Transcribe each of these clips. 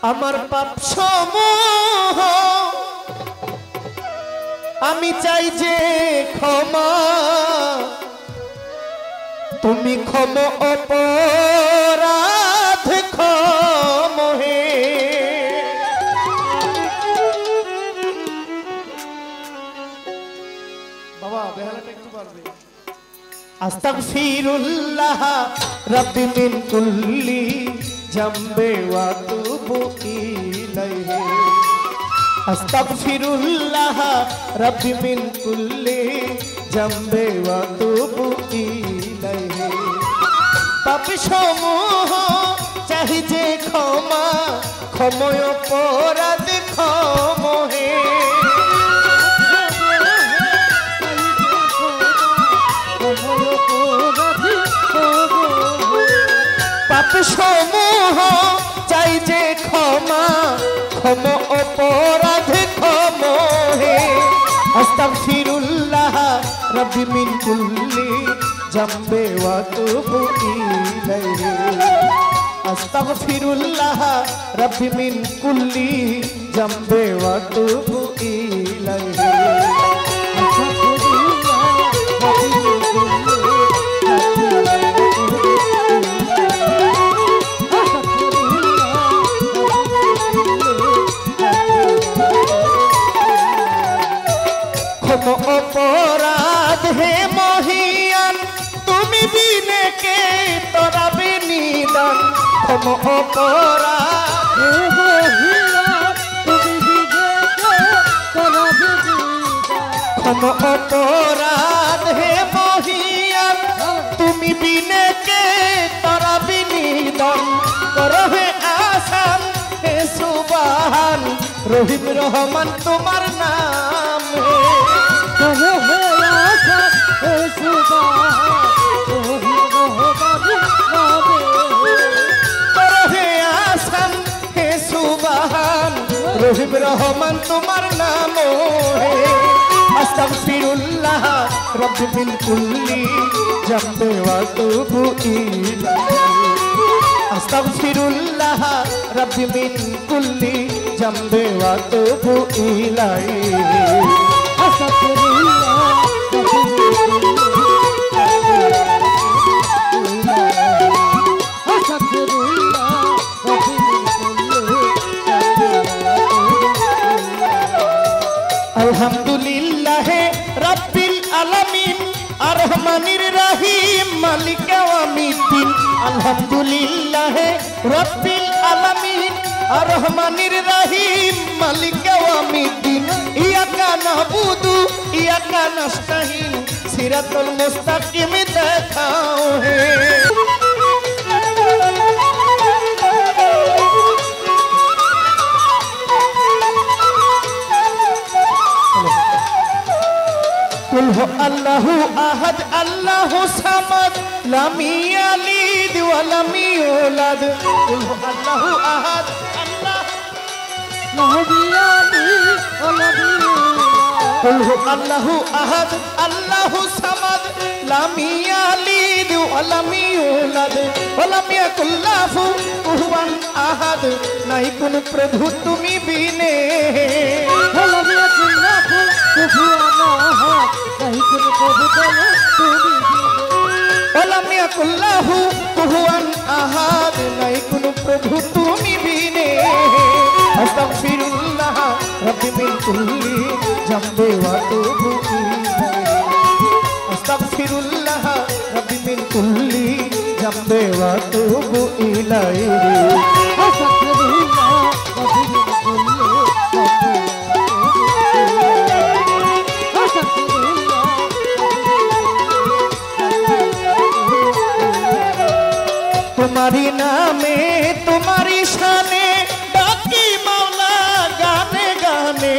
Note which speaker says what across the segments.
Speaker 1: আমার পাপ সমূহ আমি চাই যে ক্ষমা, তুমি ক্ষম অপরাধ ক্ষমহে। বাবা বেহালাটা একটু পারবে। আস্তাগফিরুল্লাহ রাব্বি মিন কুল্লি জামবে ওয়া তুবু ইলাইহি। আস্তাগফিরুল্লাহ রাব্বি মিন কুল্লি জামবে ওয়া তুবু ইলাইহি। পাপ সমূহ চাহি যে ক্ষমা, ক্ষময় অপরাধ ক্ষমহে। পাপ সমূহ চাই যে ক্ষমা, ক্ষম অপরাধ ক্ষমহে। আস্তাগফিরুল্লাহ রাব্বি মিন কুল্লি জামবে ওয়া তুবু ইলাইহি। আস্তাগফিরুল্লাহ রাব্বি মিন কুল্লি জামবে ওয়া তুবু ইলাইহি। অপরাধ হে মহিয়ান, তুমি বিনে কে তরাবে নিদান। ক্ষম অপরাধ হে মহিয়ান, তুমি বিনে কে তরাবে নিদান। ক্ষম অপরাধ হে মহিয়ান, তুমি বিনে কে তরাবে নিদান। করহে আসান হে সুবহান, রহিম রহমান তোমার নাম হে। রহিম রহমান তোমার নাম হে। আস্তাগফিরুল্লাহ রাব্বি মিন কুল্লি জামবে ওয়া তুবু ইলাইহি। আস্তাগফিরুল্লাহ রাব্বি মিন কুল্লি জামবে ওয়া তুবু ইলাইহি। আলহামদুলিল্লাহ রাব্বিল আলামিন আর রহমানির রহিম মালিক ইয়াউমিদ্দিন। আলহামদুলিল্লাহ রাব্বিল আলামিন আর রহমানির রহিম মালিক ইয়াউমিদ্দিন। ইয়াকা নাবুদু ইয়াকা নাস্তাইন, সিরাতুল মুস্তাকিম দেখাও হে। কুল হু আল্লাহু আহাদ আল্লাহু সামাদ লাম ইয়ালিদ ওয়া লাম ইউলাদ। কুল হু আল্লাহু আহাদ আল্লাহু ইয়ালিদ ওয়া লাম ইউলাদ। কুল হু আল্লাহু আহাদ আল্লাহু সামাদ লাম ইয়ালিদ ওয়া লাম ইউলাদ ওয়া লাম ইয়াকুল লাহু কুফুয়ান আহাদ। নাই কোন প্রভু তুমি বিনে, ওয়া লাম ইয়াকুল লাহু কুফুয়ান আহাদ। নাই কোন প্রভু তুমি বিনে, ওয়া লাম ইয়াকুল লাহু কুফুয়ান আহাদ। নাই কোন প্রভু তুমি বিনে। আস্তাগফিরুল্লাহ রাব্বি মিন কুল্লি জামবে ওয়া তুবু ইলাইহি। আস্তাগফিরুল্লাহ রাব্বি মিন কুল্লি জামবে ওয়া তুবু ইলাইহি। আস্তাগফিরুল্লাহ রাব্বি মিন কুল্লি तुम्हारी नामे तुम्हारी शाने डाकी मौला गाने गाने।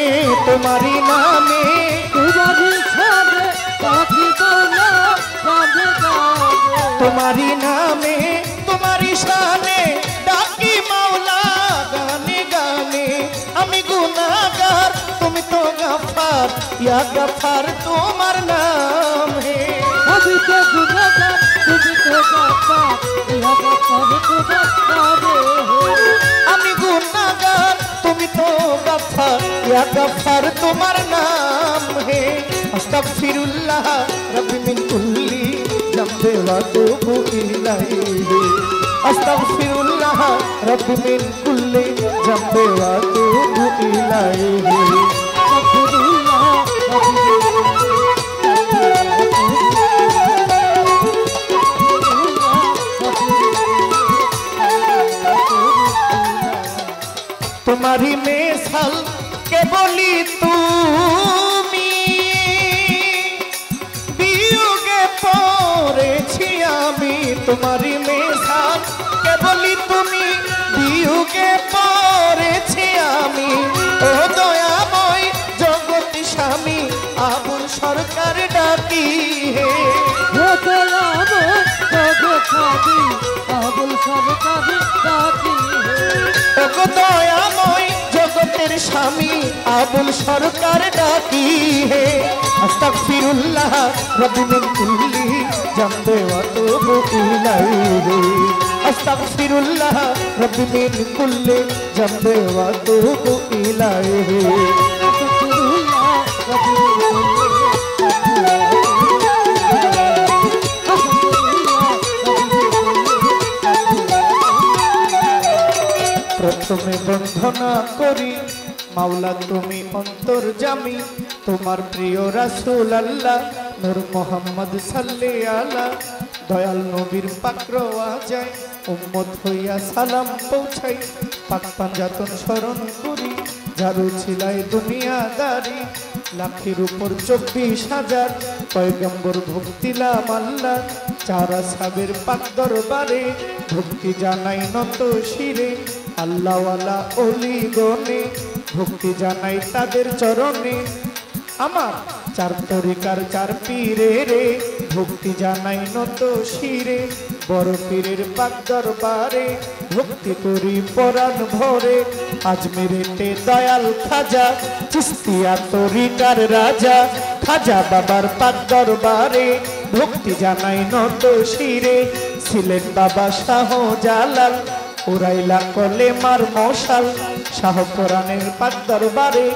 Speaker 1: तुम्हारी नामे तुम्हारी शाने डाकी मौला गाने गाने। तुम्हारी नामे तुम्हारी शाने डाकी मौला गाने गाने। अमी गुनाहगार तुम तो गफ्फार, या गफ्फार तुम्हार नाम है। अभी तो गुनाहगार तुम तो गफ्फार, या गफ्फार तुम्हार नाम है। আমি গুনাহ তুমি তো গফার ইয়া গফার তোমার নাম হে আস্তাগফিরুল্লাহ রব্বি মিন কুল্লি জামবি ওয়া তুবু ইলাইহি আস্তাগফিরুল্লাহ রব্বি মিন কুল্লি জামবি ওয়া তুবু ইলাইহি तुम्हारी मिसाल के बोली তুমি বিয়োগে পড়েছি আমি তোমারি মিসাল কে বলি তুমি বিয়োগে পড়েছি আমি ও দয়াময় জগতি স্বামী আবুল সরকার ডাকি হে
Speaker 2: ও দয়াময় জগতি আবুল সরকার ডাকি হে
Speaker 1: দয়াময় জগতের স্বামী আবুল সরকার ডাকি হে আস্তাগফিরুল্লাহ রব্বি মিন কুল্লি জামবি ওয়া তুবু ইলাইহি আস্তাগফিরুল্লাহ রব্বি মিন কুল্লি জামবি ওয়া তুবু ইলাইহি প্রথমে বন্ধনা করি মাওলা তুমি অন্তর্যামী তোমার প্রিয় রাসূল আল্লাহ নূর মোহাম্মদ সাল্লি আলা দয়াল নবীর পাক রওয়া যায় উম্মত হইয়া সালাম পৌঁছাই পাক পাঞ্জাতন স্মরণ করি যারু ছিলাই দুনিয়াদারি লাখের উপর 24,000 পয়গম্বর ভক্তিলাম আল্লাহ চারা সাবের পাক দরবারে ভক্তি জানাই নত শিরে আল্লাহওয়ালা অলি গনে ভক্তি জানাই তাদের চরণে আমার চার তরিকার চার পীরে রে ভক্তি জানাই নত শিরে বড় পীরের পাক দরবারে ভক্তি করি পরাণ ভরে আজমিরেতে দয়াল খাজা চিস্তিয়া তরিকার রাজা খাজা বাবার পাক দরবারে ভক্তি জানাই নত শিরে ছিলেন বাবা শাহ জালাল উড়াইলা কলেমার মশাল শাহ কোরআনের পাক দরবারে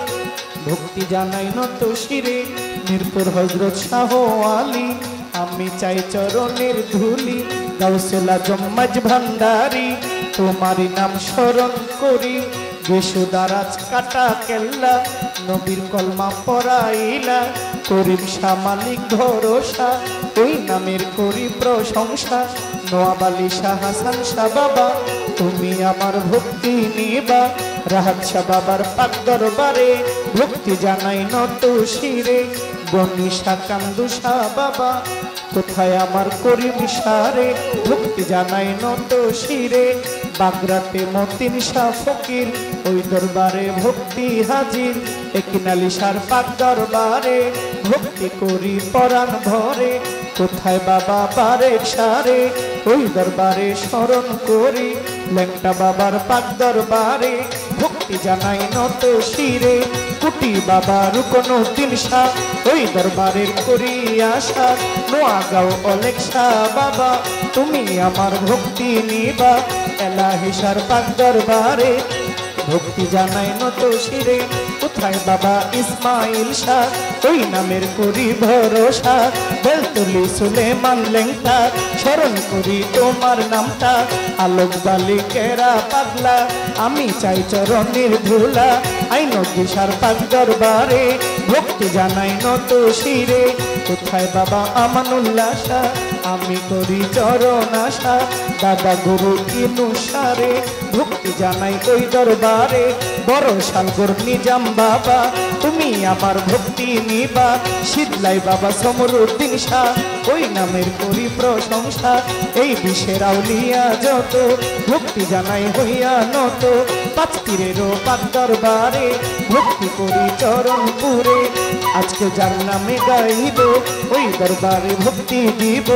Speaker 1: ভক্তি জানাই নত শিরে মিরপুর হযরত শাহ আলী আমি চাই চরণের ধুলি গাউসুল আজম মাঝ ভান্ডারি তোমারি নাম স্মরণ করি বেশুদারাজ কাটা কেল্লা নবীর কলমা পড়াইলা করিম শাহ মালিক ভরসা ওই নামের করি প্রশংসা নওয়াব আলী শাহ হাসান শাহ বাবা তুমি আমার ভক্তি নিবা রাহাত শাহ বাবার পাক দরবারে ভক্তি জানাই নত শিরে বনি শাহ কান্দু শাহ বাবা কোথায় আমার করিম সারে ভক্তি জানাই নত শিরে বাগরাতে মতিন শাহ ফকির ওই দরবারে ভক্তি হাজির একিনালি শাহ পাক দরবারে ভক্তি করি পরাণ ভরে কোথায় বাবা বারেক সারে ওই দরবারে স্মরণ করি লেংটা বাবার পাক দরবারে ভক্তি জানাই নত শিরে কুটি বাবা রুকনুদ্দিন শাহ ওই দরবারের করি আশা নোয়াগাঁও অলেক শাহ বাবা তুমি আমার ভক্তি নিবা এলাহি শাহ পাক দরবারে ভক্তি জানাই নত শিরে কোথায় বাবা ইসমাইল শাহ ওই নামের করি ভরসা বেলতলি সুলেমান লেংটা স্মরণ করি তোমার নামটা আলোক বালিকেরা পাগলা আমি চাই চরণের ধুলা আইন দিশার পাক দরবারে ভক্তি জানাই নত শিরে কোথায় বাবা আমানুল্লাহ শাহ আমি করি চরণ আশা দাদা গুরু ইনুসারে ভক্তি জানাই ওই দরবারে বড় শালগর নিজাম বাবা তুমি আমার ভক্তি নিবা শীতলাই বাবা সমরুদ্দিন শাহ ওই নামের করি প্রশংসা এই বিশ্বের আউলিয়া যত ভক্তি জানাই হইয়া নত পাঁচ পীরেরও পাক দরবারে ভক্তি করি চরণপুরে আজকে যার নামে গাইব ওই দরবারে ভক্তি দিব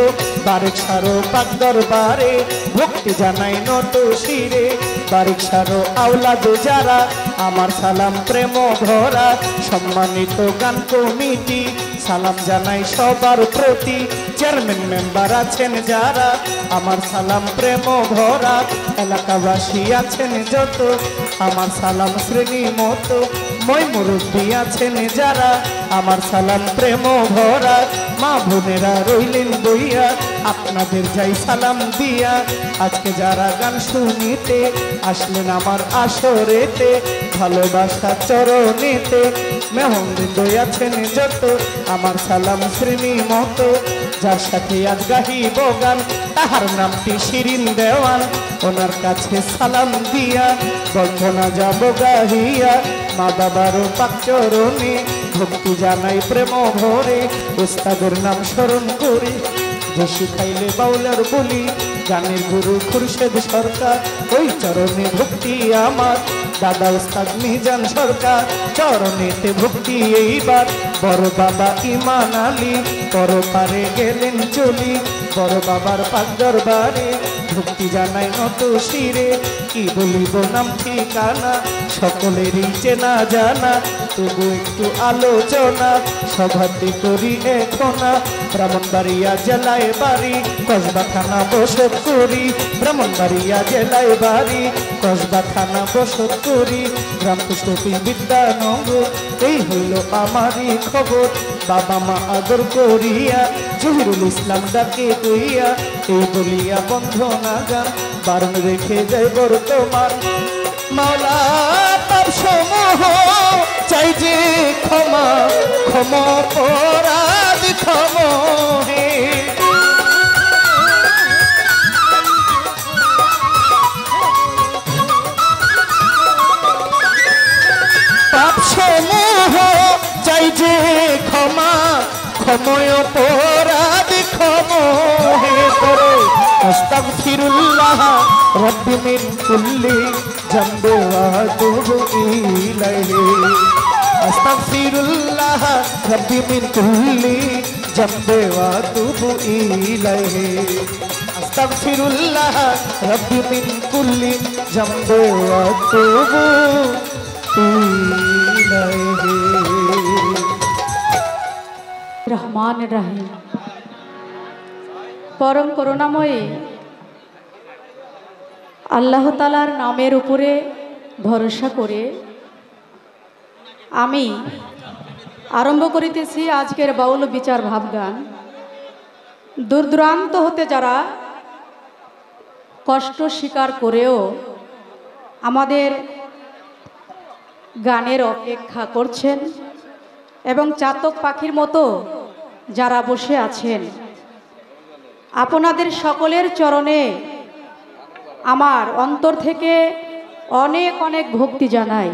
Speaker 1: বারেক সারো পাক দরবারে ভক্তি জানাই নত শিরে বারেক সারো আওলাদ যারা আমার সালাম প্রেম ভরা সম্মানিত গান কমিটি সালাম জানাই সবার প্রতি চেয়ারম্যান মেম্বার আছেন যারা, আমার সালাম প্রেম ভরা। এলাকাবাসী আছেন যত, আমার সালাম শ্রেণী মতো। মই মুরব্বী আছেন যারা, আমার সালাম প্রেম ভরা। মা বোনেরা রইলেন বইয়া, আপনাদের যাই সালাম দিয়া। আজকে যারা গান শুনিতে আসলেন আমার আসরেতে, ভালোবাসা চরণেতে মেহমবৃন্দ আছেন যত, আমার সালাম শ্রেণী মতো। যার সাথে আজ গাহিব গান, তাহার নামটি শিরিন দেওয়ান। ওনার কাছে সালাম দিয়া বন্ধনা যাব গাহিয়া, মা বাবারও পাক চরণে ভক্তি জানাই প্রেম ভরে। উস্তাদের নাম স্মরণ করি, যে শিখাইলে বাউলার বলি, গানের গুরু খুরশেদ সরকার। ওই চরণে ভক্তি আমার দাদা উস্তাদ মিজান সরকার। চরণেতে ভক্তি এইবার বড় বাবা ইমান আলী, পরপারে গেলেন চলি বড় বাবার পাক দরবারে। ভক্তি জানাই নত শিরে, কি বলিব নাম ঠিকানা সকলেরই চেনা জানা। তবু একটু আলোচনা সভাতে করি এখনা। ব্রাহ্মণবাড়িয়া জেলায় বাড়ি, কসবা থানা বসত করি। ব্রাহ্মণবাড়িয়া জেলায় বাড়ি, কসবা থানা বসত করি। গ্রাম পুষ্টি বিদ্যানগর, এই হইল আমারই খবর। বাবা মা আদর করিয়া জহিরুল ইসলাম ডাকে কইয়া, এই বলিয়া বন্ধনা গান বারণ রেখে যাই বর্তমান। মাওলা তার সমূহ চাই যে ক্ষমা, ক্ষমা অপরাধ ক্ষমা হে। পাপ সমূহ চাই যে ক্ষমা, ক্ষময় অপরাধ ক্ষমা হে করে। আস্তাগফিরুল্লাহ রব্বি মিন কুল্লি জামবি ওয়া আতুবু ইলাইহি। আস্তাগফিরুল্লাহ রব্বি মিন কুল্লি জামবি ওয়া আতুবু ইলাইহি। আস্তাগফিরুল্লাহ রব্বি মিন কুল্লি জামবি ওয়া আতুবু ইলাইহি।
Speaker 3: রহমান রহিম, পরম করুণাময়ী আল্লাহ তাআলার নামের উপরে ভরসা করে আমি আরম্ভ করিতেছি আজকের বাউল বিচার ভাবগান। দূর দূরান্ত হতে যারা কষ্ট স্বীকার করেও আমাদের গানের অপেক্ষা করছেন এবং চাতক পাখির মতো যারা বসে আছেন, আপনাদের সকলের চরণে আমার অন্তর থেকে অনেক অনেক ভক্তি জানাই।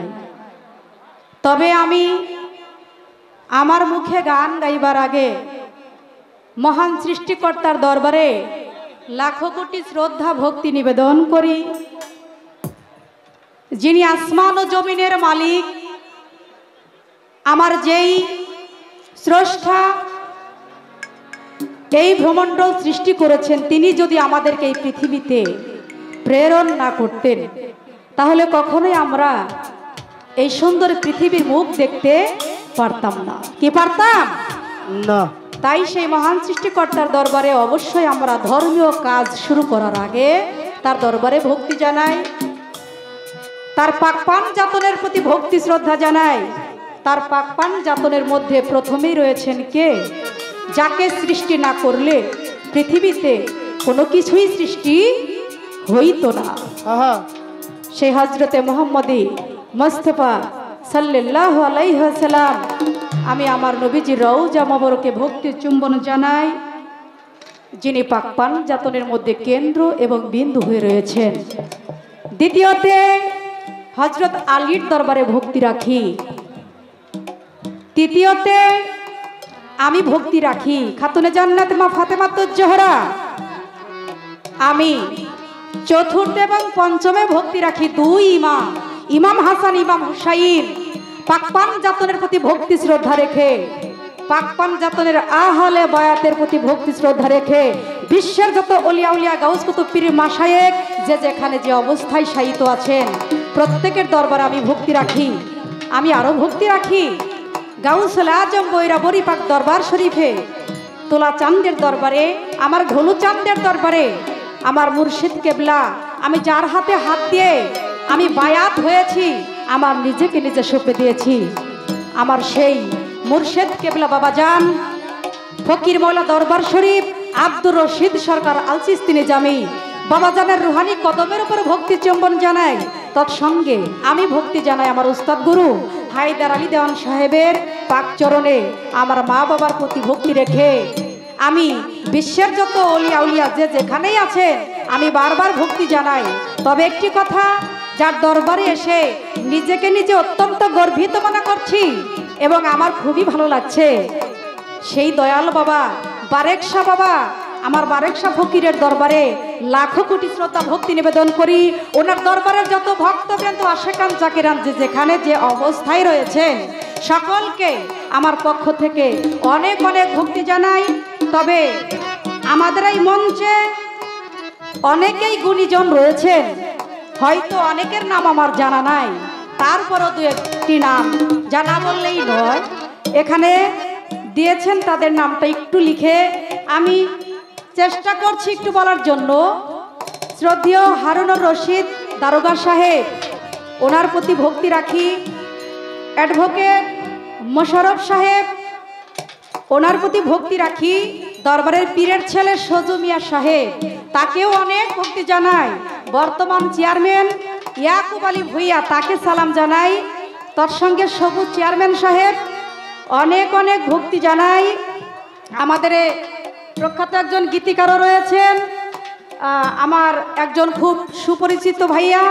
Speaker 3: তবে আমি আমার মুখে গান গাইবার আগে মহান সৃষ্টিকর্তার দরবারে লাখো কোটি শ্রদ্ধা ভক্তি নিবেদন করি, যিনি আসমান ও জমিনের মালিক, আমার যেই স্রষ্টা এই ভ্রমণ্ডল সৃষ্টি করেছেন, তিনি যদি আমাদেরকে এই পৃথিবীতে প্রেরণ না করতেন তাহলে কখনোই আমরা এই সুন্দর পৃথিবীর মুখ দেখতে পারতাম না। কি পারতাম
Speaker 1: না।
Speaker 3: তাই সেই মহান সৃষ্টিকর্তার দরবারে অবশ্যই আমরা ধর্মীয় কাজ শুরু করার আগে তার দরবারে ভক্তি জানাই, তার পাকপান যাতনের প্রতি ভক্তি শ্রদ্ধা জানাই। তার পাকপান যাতনের মধ্যে প্রথমেই রয়েছেন কে? যাকে সৃষ্টি না করলে পৃথিবীতে কোনো কিছুই সৃষ্টি হইতো না। সেই হজরতে মোহাম্মদী মুস্তাফা সাল্লাল্লাহু আলাইহি ওয়াসাল্লাম, আমি আমার নবীজির রওজা মোবারকে ভক্তি চুম্বন জানাই, যিনি পাকপান যাতনের মধ্যে কেন্দ্র এবং বিন্দু হয়ে রয়েছেন। দ্বিতীয়তে হজরত আলীর দরবারে ভক্তি রাখি। তৃতীয়তে আমি ভক্তি রাখি খাতুনে জান্নাত মা ফাতেমাতুজ জোহরা। আমি চতুর্থ এবং পঞ্চমে ভক্তি রাখি দুই ইমাম, ইমাম হাসান ইমাম হুসাইন। পাকপান যাতনের প্রতি ভক্তি শ্রদ্ধা রেখে, পাকপান যাতনের আহলে বায়াতের প্রতি ভক্তি শ্রদ্ধা রেখে বিশ্বের যত অলিয়া উলিয়া গাউস কুতুব পীর মাশায়েখ যে যেখানে যে অবস্থায় শায়িত আছেন প্রত্যেকের দরবারে আমি ভক্তি রাখি। আমি আরো ভক্তি রাখি গাউসুল আজম বৈরাবরী পাক দরবার শরীফে, তোলা চাঁদের দরবারে, আমার ঘোলু চাঁদের দরবারে আমার মুর্শিদ কেবলা, আমি যার হাতে হাত দিয়ে আমি বায়াত হয়েছি, আমার নিজেকে নিজে সঁপে দিয়েছি আমার সেই মুর্শিদ কেবলা বাবাজান ফকির মৌলা দরবার শরীফ আব্দুর রশিদ সরকার আল চিশতি নিজামী বাবাজানের রুহানি কদমের উপর ভক্তি চুম্বন জানাই। তৎসঙ্গে আমি ভক্তি জানাই আমার উস্তাদ গুরু হায়দার আলী দেওয়ান সাহেবের পাক চরণে। আমার মা বাবার প্রতি ভক্তি রেখে আমি বিশ্বের যত অলিয়া উলিয়া যে যেখানেই আছে আমি বারবার ভক্তি জানাই। তবে একটি কথা, যার দরবারে এসে নিজেকে নিজে অত্যন্ত গর্বিত মনে করছি এবং আমার খুবই ভালো লাগছে, সেই দয়াল বাবা বারেক শাহ বাবা, আমার বারেক শাহ ফকিরের দরবারে লাখো কোটি শ্রদ্ধা ভক্তি নিবেদন করি। ওনার দরবারের যত ভক্তবৃন্দ আশেকান জাকিরান যে যেখানে যে অবস্থায় রয়েছেন সকলকে আমার পক্ষ থেকে অনেক অনেক ভক্তি জানাই। তবে আমাদের এই মঞ্চে অনেকেই গুণীজন রয়েছেন, হয়তো অনেকের নাম আমার জানা নাই, তারপরও দু একটি নাম জানা বললেই নয়, এখানে দিয়েছেন তাদের নামটা একটু লিখে আমি চেষ্টা করছি একটু বলার জন্য। শ্রদ্ধেয় হারুনুর রশিদ দারোগা সাহেব, ওনার প্রতি ভক্তি রাখি। অ্যাডভোকেট মোশাররফ সাহেব, ওনার প্রতি ভক্তি রাখি। দরবারের পীরের ছেলে সজু মিয়া সাহেব, তাকেও অনেক ভক্তি জানাই। বর্তমান চেয়ারম্যান ইয়াকুব আলী ভুইয়া, তাকে সালাম জানাই। তৎসঙ্গে সবুজ চেয়ারম্যান সাহেব অনেক অনেক ভক্তি জানাই। আমাদের প্রখ্যাত একজন গীতিকারও রয়েছেন, আমার একজন খুব সুপরিচিত ভাইয়া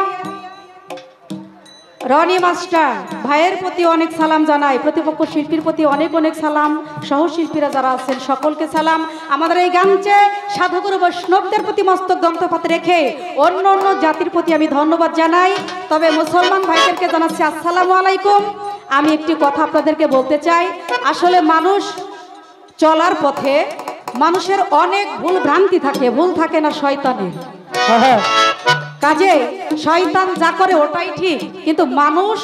Speaker 3: রনি মাস্টার ভাইয়ের প্রতি অনেক সালাম জানাই। প্রতিপক্ষ শিল্পীর প্রতি অনেক অনেক সালাম, সহশিল্পীরা যারা আছেন সকলকে সালাম। আমাদের এই গানচে সাধুগুরু বৈষ্ণবদের প্রতি মস্তক দন্তপাত রেখে অন্য অন্য জাতির প্রতি আমি ধন্যবাদ জানাই। তবে মুসলমান ভাইদেরকে জানাচ্ছি আসসালামু আলাইকুম। আমি একটি কথা আপনাদেরকে বলতে চাই, আসলে মানুষ চলার পথে মানুষের অনেক ভুল ভ্রান্তি থাকে, ভুল থাকে না শয়তানের। কাজে শয়তান যা করে ওটাই ঠিক, কিন্তু মানুষ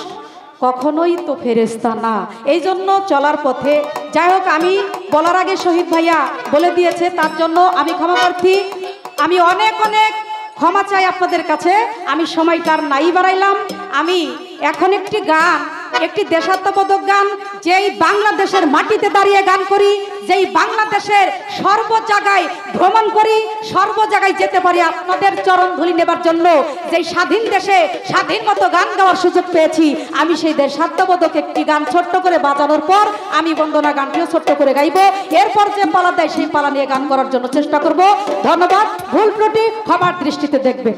Speaker 3: কখনোই তো ফেরেশতা না। এই জন্য চলার পথে, যাই হোক, আমি বলার আগে শহীদ ভাইয়া বলে দিয়েছে, তার জন্য আমি ক্ষমা প্রার্থী। আমি অনেক অনেক ক্ষমা চাই আপনাদের কাছে। আমি সময়টা আর নাই বাড়াইলাম। আমি এখন একটি গান, একটি দেশাত্মবোধক গান, যেই বাংলাদেশের মাটিতে দাঁড়িয়ে গান করি, যেই বাংলাদেশের সর্ব জায়গায় ভ্রমণ করি, সর্ব জায়গায় যেতে পারি আপনাদের চরণ ধুলি নেবার জন্য, যেই স্বাধীন দেশে স্বাধীন মতো গান গাওয়ার সুযোগ পেয়েছি, আমি সেই দেশাত্মবোধক একটি গান ছোট্ট করে বাজানোর পর আমি বন্দনা গানটিও ছোট্ট করে গাইব। এরপর যে পালা দেয় সেই পালা নিয়ে গান করার জন্য চেষ্টা করব। ধন্যবাদ। ভুল ত্রুটি ক্ষমার দৃষ্টিতে দেখবেন।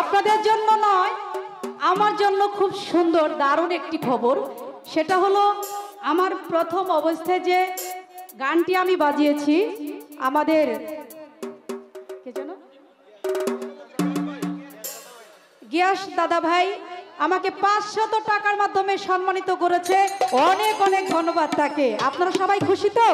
Speaker 3: আপনাদের জন্য নয়, আমার জন্য খুব সুন্দর দারুণ একটি খবর। সেটা হলো আমার প্রথম অবস্থায় যে গানটি আমি বাজিয়েছি আমাদের কে যেন গিয়াস দাদা ভাই আমাকে 500 টাকার মাধ্যমে সম্মানিত করেছে। অনেক অনেক ধন্যবাদ তাকে। আপনারা সবাই খুশি তো?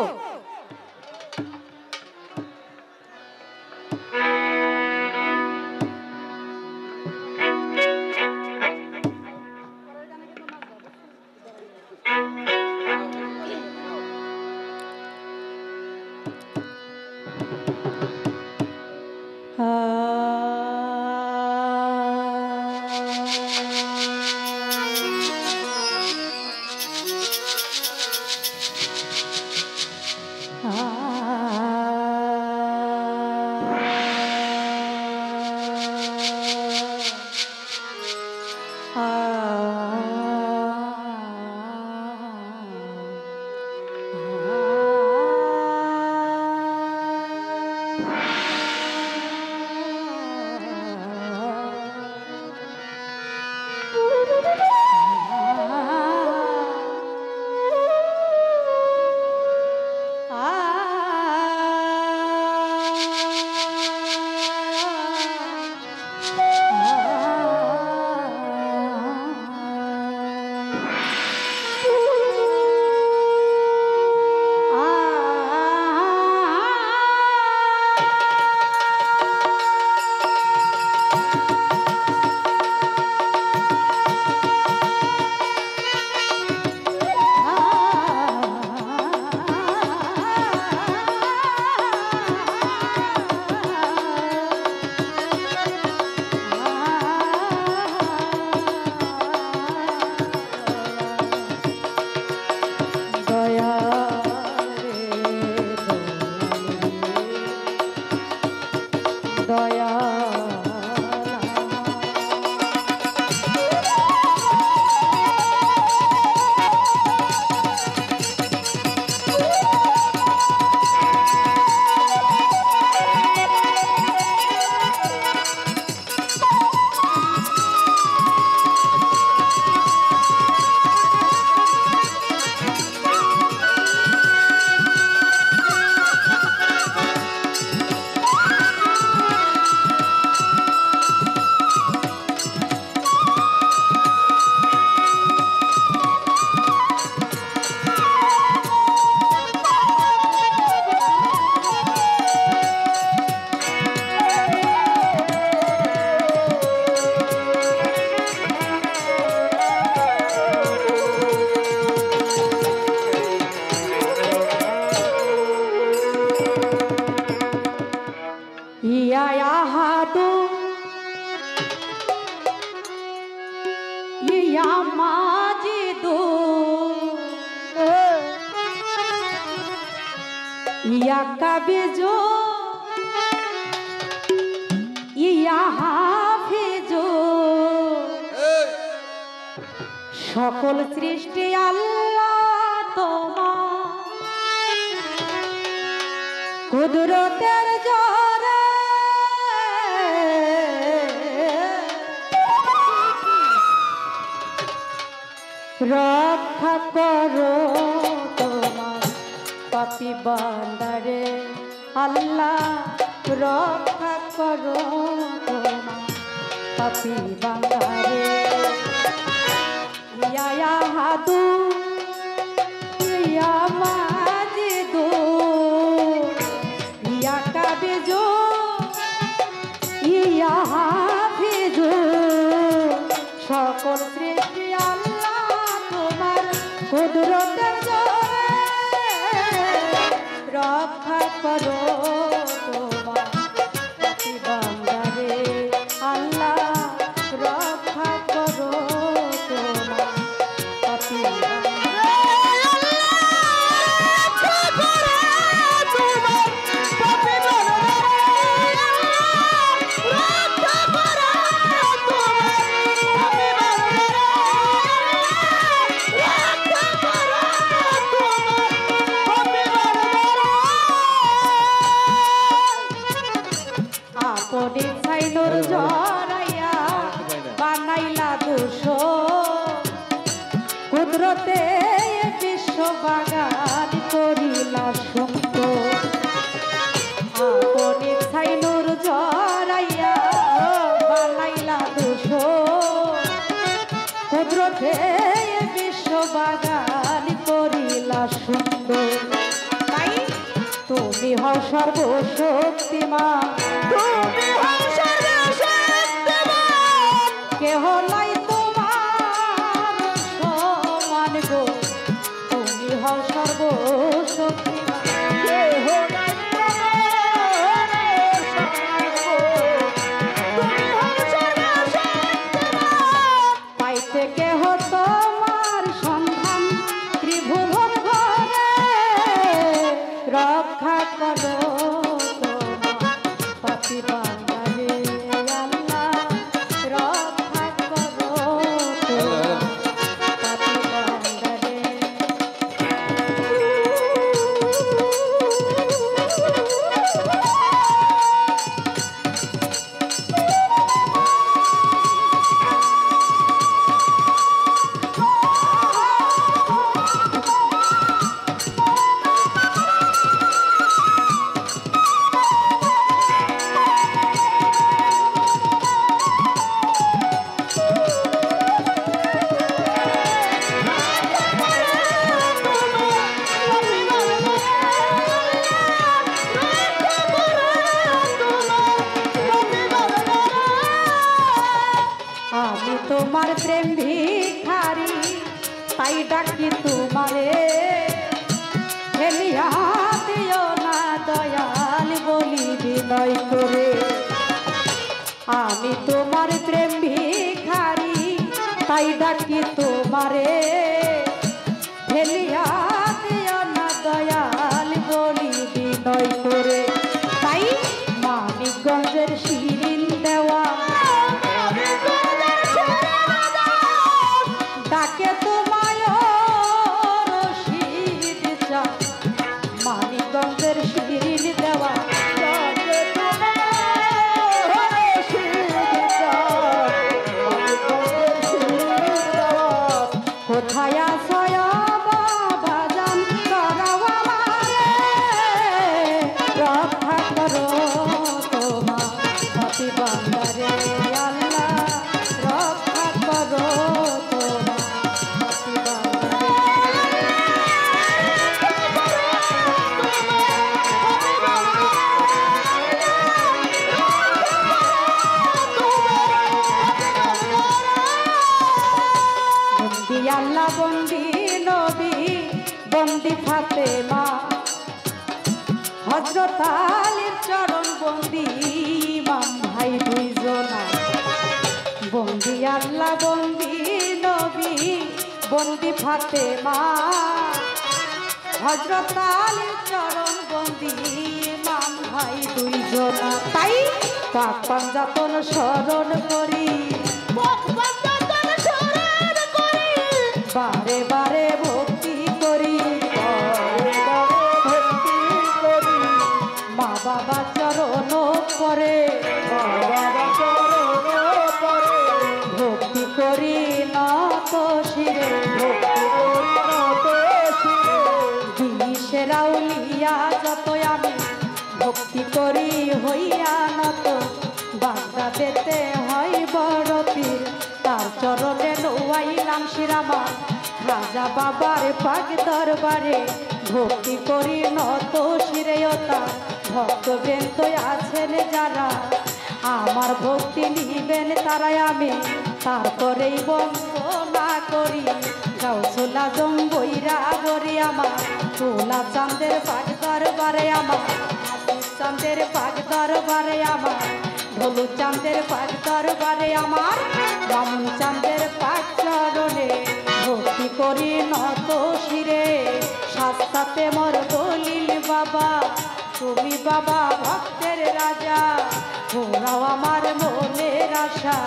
Speaker 3: या काबिजो या हाफिजो সকল সৃষ্টি আল্লাহ তোমার কুদরতের জোরে রক্ষা করো তোমার পাপী বান্দারে আল্লাহ রক্ষা করো তোমার পাপী বান্দারে या हादू या माजिदू या काबिजू या हाफिजू সকল সৃষ্টি আল্লাহ তোমার কুদরতের জোরে রক্ষা করো তোমার পাপী বান্দারে আল্লাহ রক্ষা করো তোমার পাপী বান্দা সর্বশক্তিমান,
Speaker 1: তুমি হও সর্বশক্তিমান,
Speaker 3: কেহ নাই তোমার সমান গো, তুমি হও সর্বশক্তিমান।
Speaker 1: কেহ নাই তোমার সমান গো, তুমি হও সর্বশক্তিমান।
Speaker 3: পাইতে কেহ তোমার সন্ধান ত্রিভুবন ঘরে, রক্ষা করো তোমার পাপী বান্দারে আল্লাহ, রক্ষা করো তোমার পাপী বান্দারে। আমি তোমার প্রেম ভিখারি, তাই ডাকি তোমারে, ফেলিয়া দিও না দয়াল বলি বিনয় করে। আমি তোমার প্রেম ভিখারি, তাই ডাকি তোমারে, ফেলিয়া দিও না দয়াল বলি বিনয় করে। তাই মানিকগঞ্জের শিরিন দেওয়া ডাকে তোমায় রশিদ চা, মানিকগঞ্জের শিরিন দেওয়া
Speaker 1: ডাকে তোমায় রশিদ চা, মানিকগঞ্জের শিরিন দেওয়া।
Speaker 3: কোথায় আছো বাবা জান, করাও আমারে, রক্ষা করো তোমার পাপী বান্দারে আল্লাহ, রক্ষা করো তোমার পাপী বান্দারে। বন্দি আল্লাহ, বন্দি নবী, বন্দি ফাতেমা, হযরত আলীর চরণ বন্দি ইমাম ভাই দুইজনা। বন্দি আল্লাহ, বন্দি নবী, বন্দি ফাতেমা, হযরত আলীর চরণ বন্দি ইমাম ভাই দুইজনা। তাই পাক পাঞ্জাতন স্মরণ করি, বারে বারে ভক্তি করি,
Speaker 1: ভক্তি করি,
Speaker 3: মা বাবা চরণ পরে,
Speaker 1: বাবা চরণ পরে,
Speaker 3: ভক্তি করি নত শিরে,
Speaker 1: ভক্তি করি নত শিরে।
Speaker 3: দিশের আউলিয়া যত আমি ভক্তি করি হইয়া নত, বাগদাদেতে হয় বড় পীর, তার চরণে নোয়াইলাম শিরামা, রাজা বাবার পাক দরবারে ভক্তি করি নত শিরেয়তা। ভক্তবৃন্দ আছেন যারা, আমার ভক্তি নিবেন তারাই, আমি তারপরেই বন্দনা করি। গাউসুল আজম বৈরা গরি আমার, তোলা চাঁদের পাক দরবারে আমার, হাসিস চাঁদের পাক দরবারে আমার, ঢোলু চাঁদের পাক দরবারে আমার, বামুন চাঁদের পাক চরণে ভক্তি করি নত শিরে। শাস্তাতে মোর দলিল বাবা, তুমি বাবা ভক্তের রাজা, তোরাও আমার মনের আশা।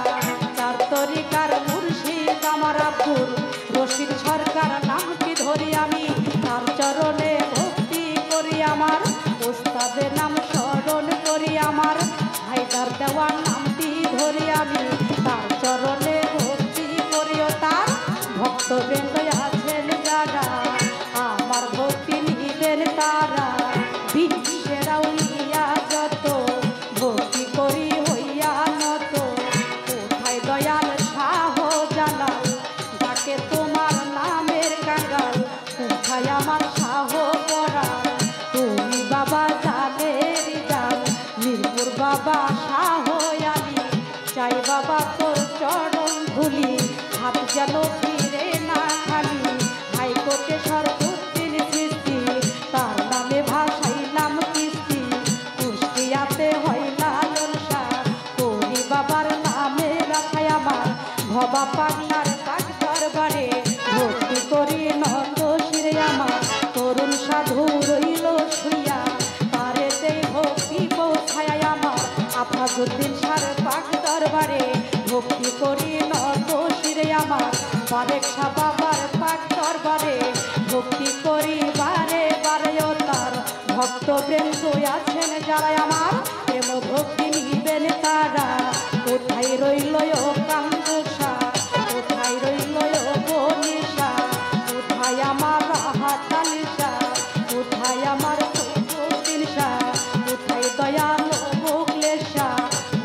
Speaker 3: চার তরিকার মুর্শিদ আমার আব্দুল রশিদ সরকার নামটি ধরি আমি, তার চরণে ভক্তি করি আমার, ওস্তাদের নাম স্মরণ করি আমার, হায়দার দেওয়ার নামটি ধরি আমি, তার চরণে ভক্তি করিও। তার ভক্তবৃন্দ আছেন যারা, আমার ভক্তি নিবেন তারা, বিশ্বের আউলিয়া যত ভক্তি করি হইয়া নত। কোথায় দয়াল শাহ জালাল, ডাকে তোমার নামের কাঙ্গাল, প্রভু রইল শুইয়া তারে দেই ভক্তি পৌঁছায় আমার আফাজউদ্দিন শাহর পাক দরবারে ভক্তি করি নত শিরে আমার বারেক শাহ বাবার পাক দরবারে ভক্তি করি বারে বারে ও তার ভক্ত বৃন্দ আছেন যারা আমার প্রেম ভক্তি নিবেন তারা কোথায় রইল ও কান্দুষা কোথায় রইল ও বনিশা কোথায় আমার হাতালিশা কোথায় আমার দিনশা কোথায় দয়াল মুখলেশা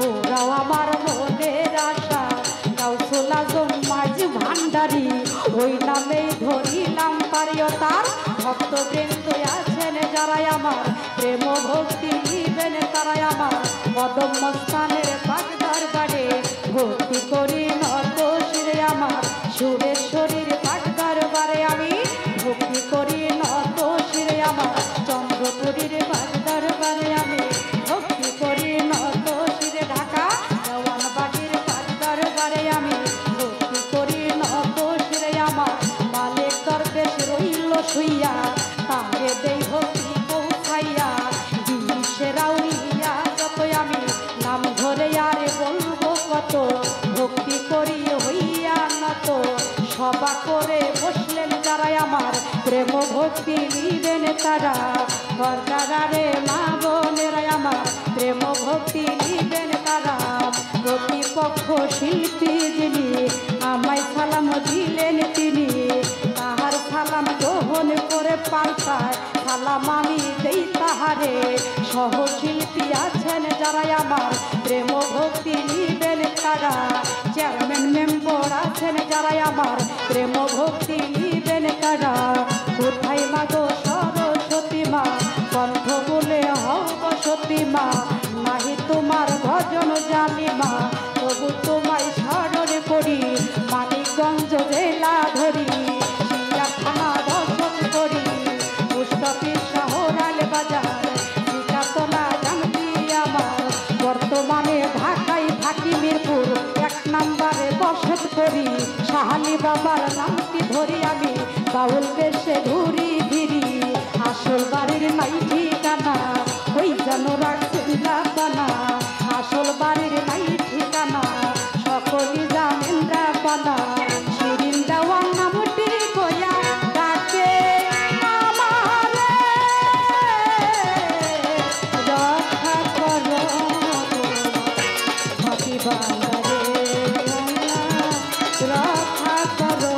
Speaker 3: ওরাও আমার মনের আশা গাউসুল আজম মাঝি ভান্ডারী ওই নামেই ধরিলাম পারিও তার ভক্তবৃন্দ আছেন যারাই আমার প্রেম ভক্তি নিবেন তারাই আমার কদম মস্তানের পাক দরবারে ভক্তি করি নত শিরে আমার সুরেশ্বরীর পাক দরবারে আমি ভক্তি করি নত শিরে আমার চন্দ্রপুরীর পাক দরবারে আমি ভক্তি করি নত শিরে ঢাকা দেওয়ানবাগির পাক দরবারে আমি ভক্তি করি নত শিরে আমার মালিক দরবেশ রইল শুইয়া তারে দেই ভক্তি পৌঁছাইয়া বিশ্বের আউলিয়া যত আমি নাম ধরে আরে বলবো কত ভক্তি করি হইয়া নত সভা করে বসলেন যারা আমার প্রেম ভক্তি নিবেন তারা সরকারে মা বোনেরা আমার প্রেম ভক্তি নিবেন তারা প্রতিপক্ষ শিল্পী যিনি আমায় সালাম দিলেন তিনি তাহার সালাম গ্রহণ করে পাল্টায় সালাম আমি দেই তাহারে সহশিল্পী আছেন যারা আমার প্রেম ভক্তি নিবেন তারা চেয়ারম্যান মেম্বার আছেন যারা আমার প্রেম ভক্তি নিবেন তারা কোথায় মাগো সরস্বতী মা কণ্ঠ বলে হও সতী মা নাহি তোমার ভজন জানি মা তবু তোমায় স্মরণ করি মানিকগঞ্জ জেলা ধরি চিড়িয়াখানা দর্শন করি পোস্ট অফিস শহরাল বাজার ঠিকাতলা জানবি আমার বর্তমানে ঢাকায় থাকি মিরপুর 1 নম্বরে বসত করি শাহালি বাবার নামটি ধরি আমি বাউল বেশে ঘুরি ফিরি আসল বাড়ির নাই ঠিকানা ওই যেন রাখছেন রাপানা আসল বাড়ির নাই ঠিকানা সকলই জানেন রাপানা শিরিন দেওয়ার নামটি কইয়া ডাকে আমারে রক্ষা করো ভাবি বাংলারে রক্ষা করো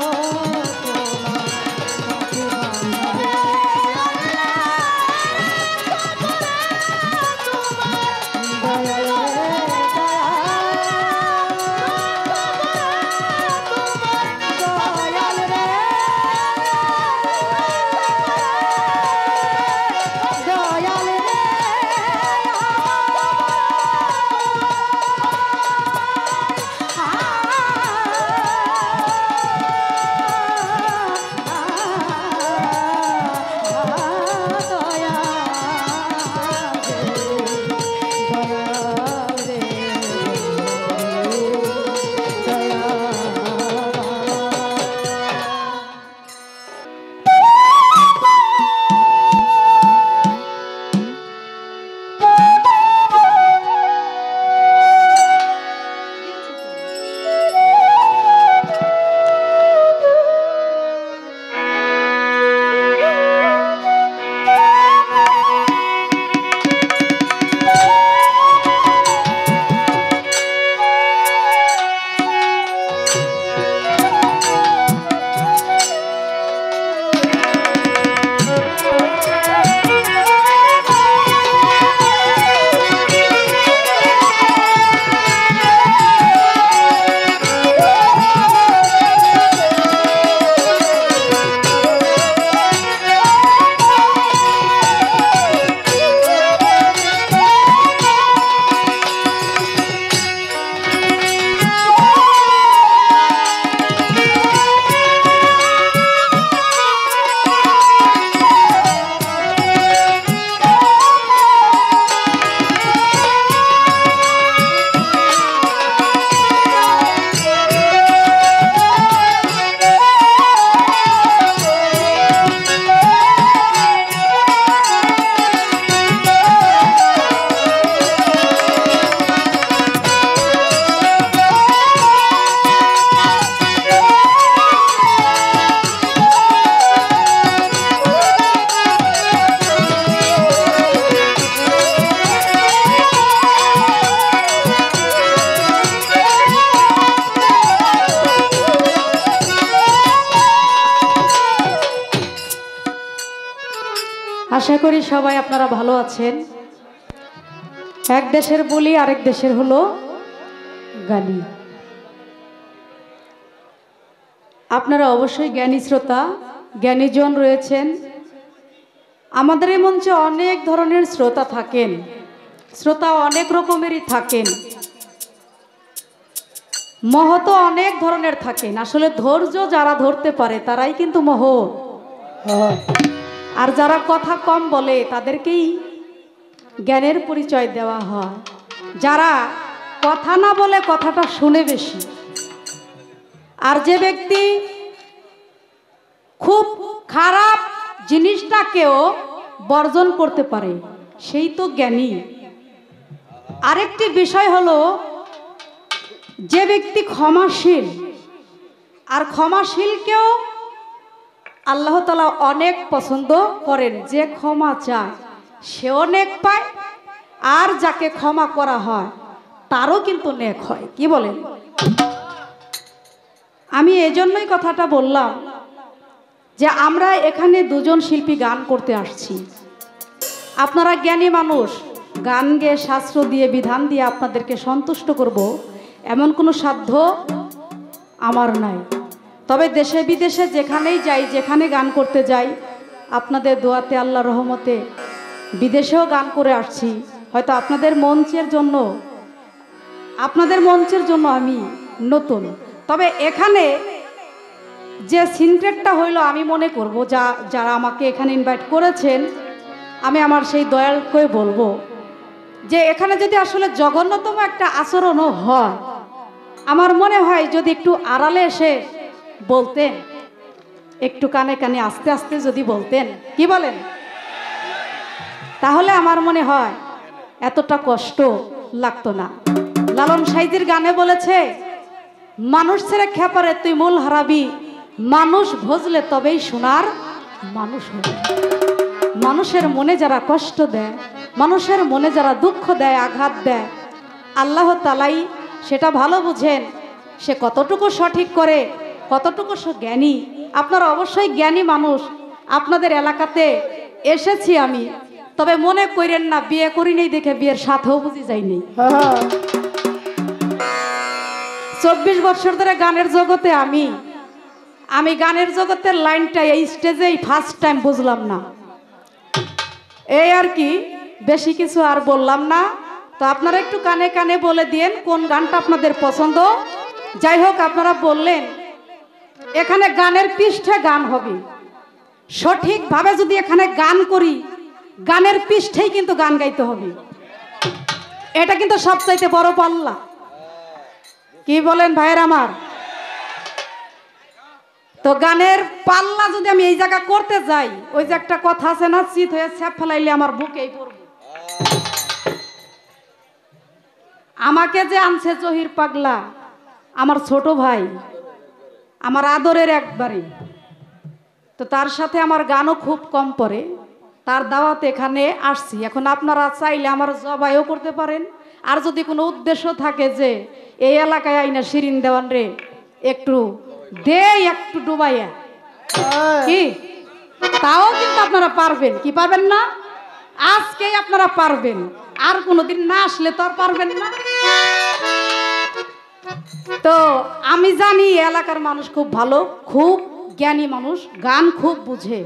Speaker 3: আশা করি সবাই আপনারা ভালো আছেন। এক দেশের বলি আরেক দেশের হলো গালি। আপনারা অবশ্যই জ্ঞানী শ্রোতা, জ্ঞানীজন রয়েছেন। আমাদের এই মঞ্চে অনেক ধরনের শ্রোতা থাকেন, শ্রোতা অনেক রকমেরই থাকেন, মহৎ অনেক ধরনের থাকেন। আসলে ধৈর্য যারা ধরতে পারে তারাই কিন্তু মহৎ, আর যারা কথা কম বলে তাদেরকেই জ্ঞানের পরিচয় দেওয়া হয়। যারা কথা না বলে কথাটা শুনে বেশি, আর যে ব্যক্তি খুব খারাপ জিনিসটাকেও বর্জন করতে পারে সেই তো জ্ঞানী। আরেকটি বিষয় হলো যে ব্যক্তি ক্ষমাশীল, আর ক্ষমাশীলকেও আল্লাহ তাআলা অনেক পছন্দ করেন। যে ক্ষমা চায় সে অনেক পায়, আর যাকে ক্ষমা করা হয় তারও কিন্তু নেক হয়। কি বলেন? আমি এজন্যই কথাটা বললাম যে আমরা এখানে দুজন শিল্পী গান করতে আসছি। আপনারা জ্ঞানী মানুষ, গান গেয়ে শাস্ত্র দিয়ে বিধান দিয়ে আপনাদেরকে সন্তুষ্ট করব এমন কোনো সাধ্য আমার নাই। তবে দেশে বিদেশে যেখানেই যাই, যেখানে গান করতে যাই, আপনাদের দোয়াতে আল্লাহর রহমতে বিদেশেও গান করে আসছি। হয়তো আপনাদের মঞ্চের জন্য আমি নতুন। তবে এখানে যে সিনক্রেটটা হইল, আমি মনে করব যারা আমাকে এখানে ইনভাইট করেছেন, আমি আমার সেই দয়ালকে বলবো যে এখানে যদি আসলে জঘন্যতম একটা আচরণও হয়, আমার মনে হয় যদি একটু আড়ালে এসে বলতেন, একটু কানে কানে আস্তে আস্তে যদি বলতেন, কি বলেন, তাহলে আমার মনে হয় এতটা কষ্ট লাগতো না। লালন সাইদির গানে বলেছে, মানুষ ছেড়ে খেপারে তুই মূল হারাবি, মানুষ ভজলে তবেই সোনার মানুষ হবে। মানুষের মনে যারা কষ্ট দেয়, মানুষের মনে যারা দুঃখ দেয়, আঘাত দেয়, আল্লাহ তাআলাই সেটা ভালো বুঝেন। সে কতটুকু সঠিক করে, কতটুকু সে জ্ঞানী। আপনারা অবশ্যই জ্ঞানী মানুষ। আপনাদের এলাকাতে এসেছি আমি, তবে মনে করেন না বিয়ে করি নেই দেখে বিয়ের সাথেও বুঝি যায়নি। 24 বছর ধরে গানের জগতে আমি গানের জগতের লাইনটা এই স্টেজেই ফার্স্ট টাইম বুঝলাম না। এই আর কি, বেশি কিছু আর বললাম না। তো আপনারা একটু কানে কানে বলে দিন কোন গানটা আপনাদের পছন্দ। যাই হোক, আপনারা বললেন এখানে গানের পৃষ্ঠে গান হবে। সঠিকভাবে যদি এখানে গান করি, গানের পৃষ্ঠেই কিন্তু গান গাইতে হবে। এটা কিন্তু সবচাইতে বড় পাল্লা। কি বলেন ভাইয়ের আমার? তো গানের পাল্লা যদি আমি এই জায়গা করতে যাই, ওই যে একটা কথা আছে না, চিত হয়ে ছ্যাপ ফেলাইলে আমার বুকেই পড়বে। আমাকে যে আনছে জহির পাগলা, আমার ছোট ভাই, আমার আদরের একবারে, তো তার সাথে আমার গানও খুব কম পড়ে। তার দাওয়াত এখানে আসছি। এখন আপনারা চাইলে আমার জবাইও করতে পারেন, আর যদি কোনো উদ্দেশ্য থাকে যে এই এলাকায় আইনা শিরিন দেওয়ান রে একটু একটু ডুবাইয়া, কি তাও কিন্তু আপনারা পারবেন। কি পারবেন না? আজকেই আপনারা পারবেন, আর কোনোদিন না আসলে তো আর পারবেন না। তো আমি জানি এলাকার মানুষ খুব ভালো, খুব জ্ঞানী মানুষ, গান খুব বুঝে।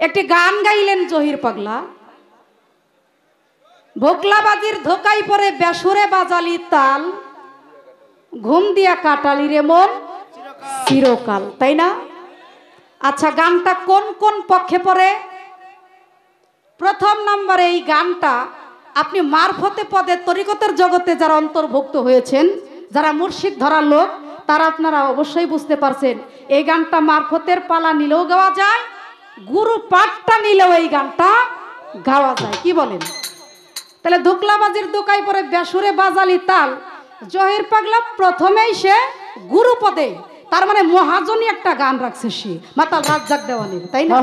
Speaker 3: একটি গান গাইলেন জহির পাগলা, ভোকলাবাজির ধোকাই পরে বেসুরে বাজালি তাল, ঘুম দিয়া কাটালি রে মন চিরকাল। তাই না? আচ্ছা, গানটা কোন কোন পক্ষে পড়ে? প্রথম নম্বরে এই গানটা আপনি মারফতে পদে তরিকতের জগতে যারা অন্তর্ভুক্ত হয়েছেন, যারা মুর্শিদ ধরার লোক, তারা আপনারা অবশ্যই বুঝতে পারছেন এই গানটা মারফতের পালা নিলেও গাওয়া যায়, গুরু পাঠটা নিলেও এই গানটা গাওয়া যায়। কি বলেন? তাহলে ধোকলাবাজির দোকাই পরে বেসুরে বাজালি তাল, জহির পাগলা প্রথমেই সে গুরু পদে, তার মানে মহাজনী একটা গান রাখছে সে, মাতাল রাজ্জাক দেওয়ানি। তাই না?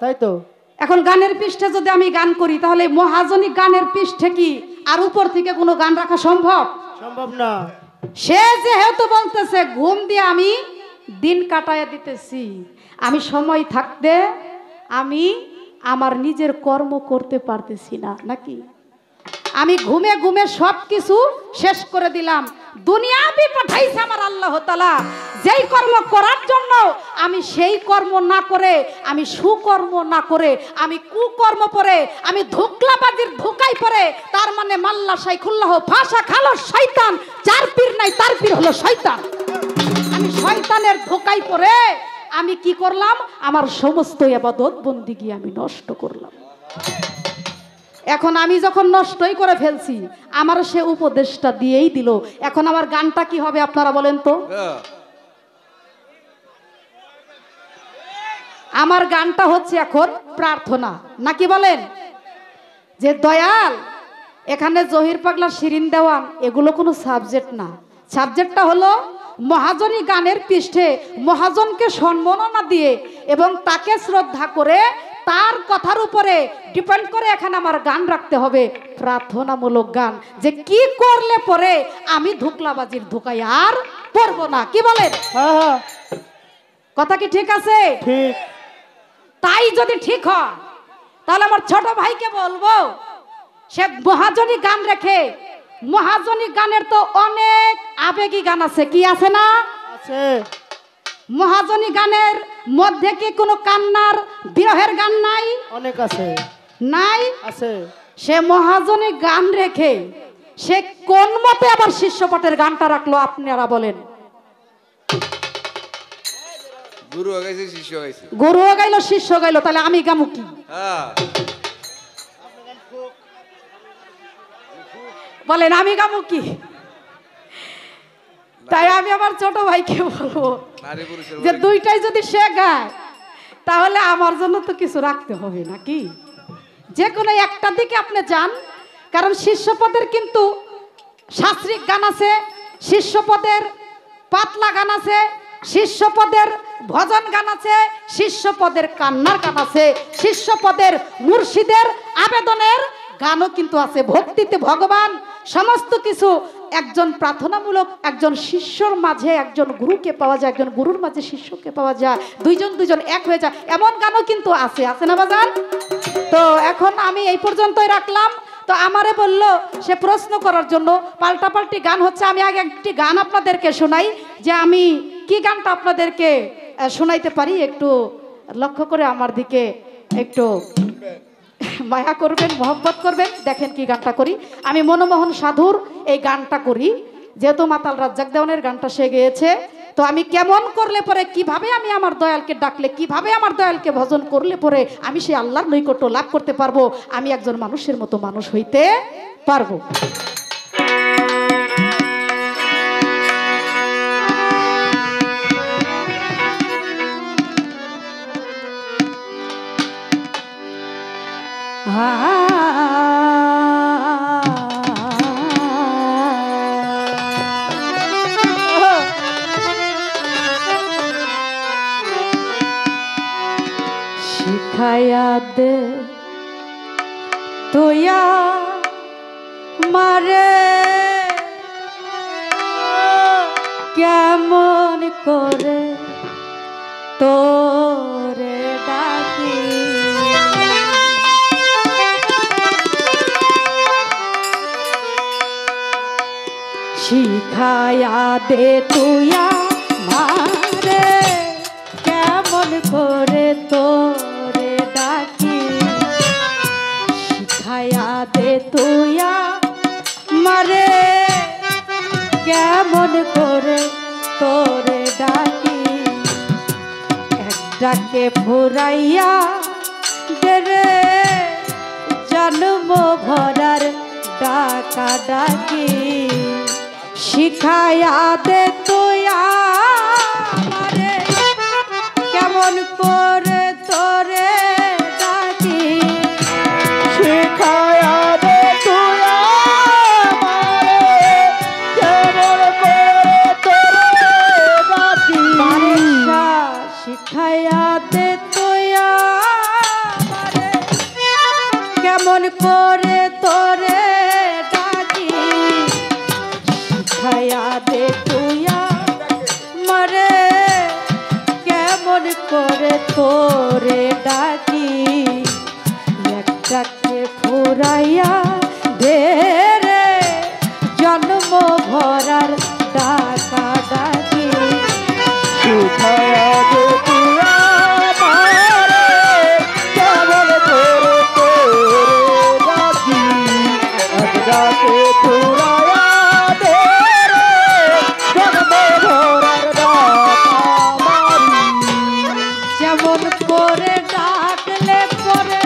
Speaker 2: তাই তো।
Speaker 3: এখন গানের পৃষ্ঠে যদি আমি গান করি, তাহলে মহাজনী গানের পৃষ্ঠে কি আর উপর থেকে কোনো গান রাখা সম্ভব?
Speaker 2: সম্ভব না।
Speaker 3: সে যেহেতু বলতেছে ঘুম দিয়ে আমি দিন কাটাইয়া দিতেছি, আমি সময় থাকতে আমি আমার নিজের কর্ম করতে পারতেছি না নাকি? আমি ঘুমে ঘুমে সব কিছু শেষ করে দিলাম। দুনিয়াবি পাঠাইছে আমার আল্লাহ তাআলা যেই কর্ম করার জন্য, আমি সেই কর্ম না করে, আমি সুকর্ম না করে, আমি কুকর্ম করে, আমি ধোকলাবাজির ধোকায় পড়ে, তার মানে মাল্লা শাইখুল্লাহ ফাঁসা খালো শয়তান, যার পীর নাই তার পীর হলো শয়তান। আমি শয়তানের ধোকায় পড়ে আমি কি করলাম? আমার সমস্ত ইবাদত বন্দিগি আমি নষ্ট করলাম। এখন আমি যখন নষ্টই করে ফেলছি, আমার সে উপদেশটা দিয়েই দিল। এখন আমার গানটা কি হবে আপনারা বলেন তো? আমার গানটা হচ্ছে এখন প্রার্থনা, নাকি বলেন? যে দয়াল, এখানে জহির পাগলা, শিরিন দেওয়ান এগুলো কোনো সাবজেক্ট না। সাবজেক্টটা হলো মহাজনী গানের পৃষ্ঠে মহাজনকে সম্মাননা দিয়ে এবং তাকে শ্রদ্ধা করে তার কথার উপরে ডিপেন্ড করে এখানে আমার গান রাখতে হবে, প্রার্থনামূলক গান। যে কি করলে পরে আমি ধোকলাবাজির ধোকায় আর পড়বো না, কি বলেন? কথা কি ঠিক আছে?
Speaker 1: ঠিক।
Speaker 3: তাই যদি ঠিক হয় তাহলে আমার ছোট ভাইকে বলবো সে মহাজনী গান রেখে, মহাজনী গানের তো অনেক আবেগী গান আছে, কি আছে না?
Speaker 1: আছে।
Speaker 3: মহাজনী গানের মধ্যে কি কোনো কান্নার বিরহের গান নাই?
Speaker 1: অনেক আছে।
Speaker 3: নাই?
Speaker 1: আছে।
Speaker 3: সে মহাজনী গান রেখে সে কোন মতে আবার শিষ্যপাঠের গানটা রাখলো আপনারা বলেন?
Speaker 4: গুরু গাইছে, শিষ্য গাইছে।
Speaker 3: গুরুও গাইলো, শিষ্য গাইলো, তাহলে আমি গামু কি? বলেন আমি গামু কি? তাই আমি আমার ছোট ভাইকে বলবো যে দুইটাই যদি সে গায় তাহলে আমার জন্য তো কিছু রাখতে হবে নাকি? যে কোনো একটা দিকে আপনি যান, কারণ শিষ্যপদের কিন্তু শাস্ত্রিক গান আছে, শিষ্যপদের পাতলা গান আছে, শিষ্যপদের ভজন গান আছে, শিষ্যপদের কান্নার গান আছে, শিষ্যপদের মুর্শিদের আবেদনের গানও কিন্তু আছে। ভক্তিতে ভগবান সমস্ত কিছু। একজন প্রার্থনামূলক, একজন শিষ্যর মাঝে একজন গুরুকে পাওয়া যায়, একজন গুরুর মাঝে শিষ্যকে পাওয়া যায়, দুইজন দুইজন এক হয়ে যায়, এমন গানও কিন্তু আছে, আছে না বাজান? তো এখন আমি এই পর্যন্তই রাখলাম। তো আমারে বললো সে প্রশ্ন করার জন্য, পাল্টাপাল্টি গান হচ্ছে। আমি আগে একটি গান আপনাদেরকে শোনাই, যে আমি কি গানটা আপনাদেরকে শোনাইতে পারি, একটু লক্ষ্য করে আমার দিকে একটু মায়া করবেন, মহব্বত করবেন। দেখেন কি গানটা করি। আমি মনমোহন সাধুর এই গানটা করি, যেহেতু মাতাল রাজ্জাক দেওয়ানের গানটা সে গেয়েছে। তো আমি কেমন করলে পরে, কিভাবে আমি আমার দয়ালকে ডাকলে, কিভাবে আমার দয়ালকে ভজন করলে পরে আমি সেই আল্লাহর নৈকট্য লাভ করতে পারবো, আমি একজন মানুষের মতো মানুষ হইতে পারবো। শিখায়া দে তোয়া মারে কেমন করে তোরে ডাকি, শিখায়া দে তুইয়া মারে কেমন করে তোরে ডাকি, শিখায়া দে তুইয়া মারে কেমন করে তোরে ডাকি, এক ডাকে ফুরাইয়া দেরে জন্ম ভরার ডাকা ডাকি, শিখায়া দে তুইয়া মারে কেমন করে তোরে ডাকি,
Speaker 1: শিখায়া দে তুইয়া মারে কেমন করে তোরে ডাকি,
Speaker 3: বারেশা শিখায়া দে তুইয়া মারে কেমন করে তোরে ডাকি, শিখায়া দে তুইয়া মারে কেমন করে তোরে ডাকি, ডাকে ফুরাইয়া দে রে জন্ম ভরার ডাকা ডাকি
Speaker 1: শিখায়া দে তুই আমারে কেমন করে তোরে ডাকি এক ডাকে ফুরায়া দে রে জন্ম ভরার ডাকা মারি
Speaker 3: যেমন করে ডাকলে পরে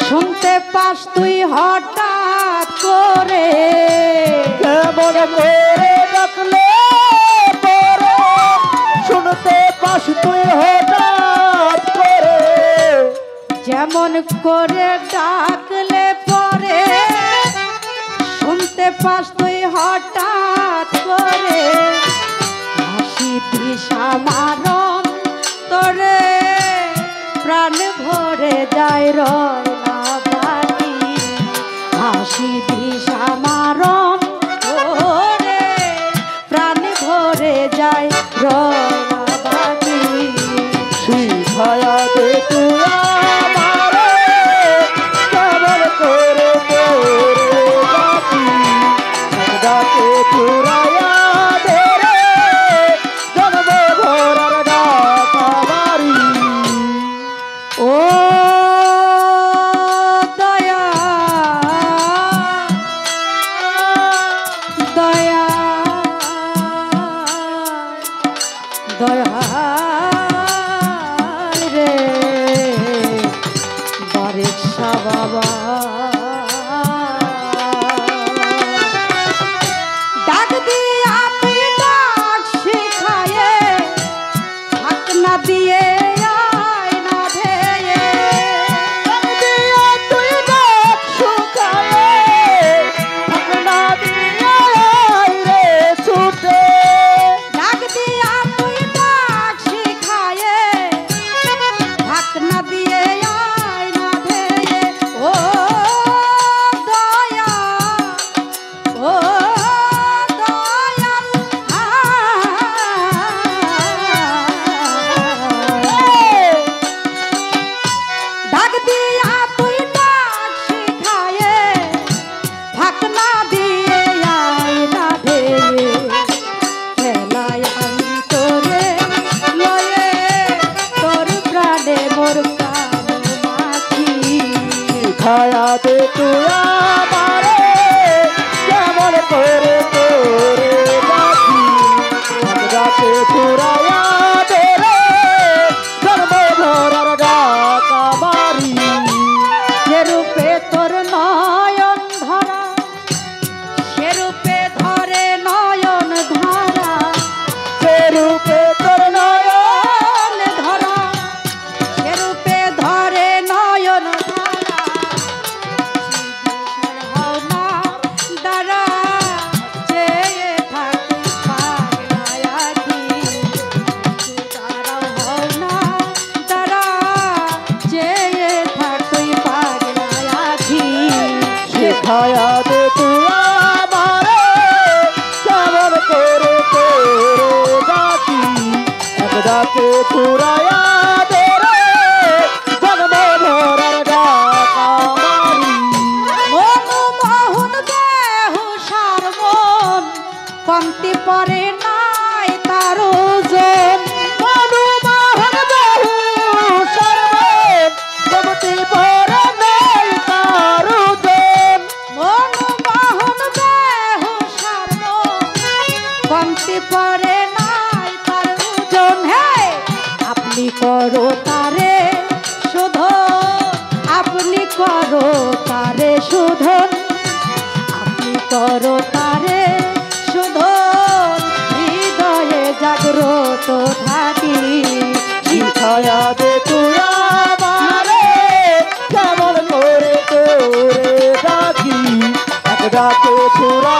Speaker 3: শুনতে পাস তুই হঠাৎ করে
Speaker 1: কেমন করে ডাকলে পরে শুনতে পাস তুই হঠাৎ করে
Speaker 3: যেমন করে ডাকলে পরে শুনতে পাস তুই হঠাৎ করে হাসি দিশা মারণ তোরে প্রাণ ভরে যায় রয় না বাকি হাসি দিশা মারণ তোরে প্রাণ ভরে যায় রয় না বাকি
Speaker 1: শিখায়া দে তুই আমারে কেমন করে তোরে ডাকি ডাকে পুরায়া দে রে জন্ম ভরার ডাকা বাড়ি
Speaker 3: ও দয়া দয়া দয়া রে বারিশা বাবা ডাক দিয়া তুই ডাক শিখায়ে হাত না দিয়ে আয় না ধেয়ে
Speaker 1: দিয়া তুই ডাক শুকায়ে থাকনা দিয়া রে ছুটে
Speaker 3: ডাক দিয়া তুই ডাক শিখায়ে হাত না দিয়ে আয় না ধেয়ে ও দয়া ও দয়া ডাক দিয়া তুই ডাক শিখায়ে ফাঁক না দিয়ে আয় না ধেয়ে খেলায় আমি তোরে লয়ে তোর প্রাণে মোর প্রাণ মাছি
Speaker 1: শিখায়া দে তুই আমারে কেমন করে তোরে ডাকি ডাকে পুরায়া দে রে জন্ম ভরার ডাকা মারি
Speaker 3: যে রূপে তোর নয়ন ধরা সে রূপে ধরে নয়ন ধরা
Speaker 1: সে রূপে তোর
Speaker 3: নয়ন ধরা সে রূপে ধরে নয়ন ধরা হও না দাঁড়া চেয়ে থাকি পাগলায় আছি দাঁড়াও হও না দাঁড়া চেয়ে থাকি পাগলায় আছি
Speaker 1: শিখায়া দে তুই আমারে কেমন করে তোরে ডাকি এক ডাকে পুরায়া দে রে জন্ম ভরার ডাকা মারি
Speaker 3: মনমোহন দেহ সারমন কমতি পরে নাই তার ওজন
Speaker 1: মনমোহন দেহু সর্বন কমতি পরে নাই তার ওজন
Speaker 3: মনমোহন দেহ সারমন কমতি পরে নাই তার ওজন হে আপনি করো তারে শোধন আপনি করো তারে শোধন আপনি করো তারে শোধন হৃদয়ে জাগ্রত থাকি
Speaker 1: শিখায়া দে তুই আমারে কেমন করে তোরে ডাকি এক ডাকে পুরা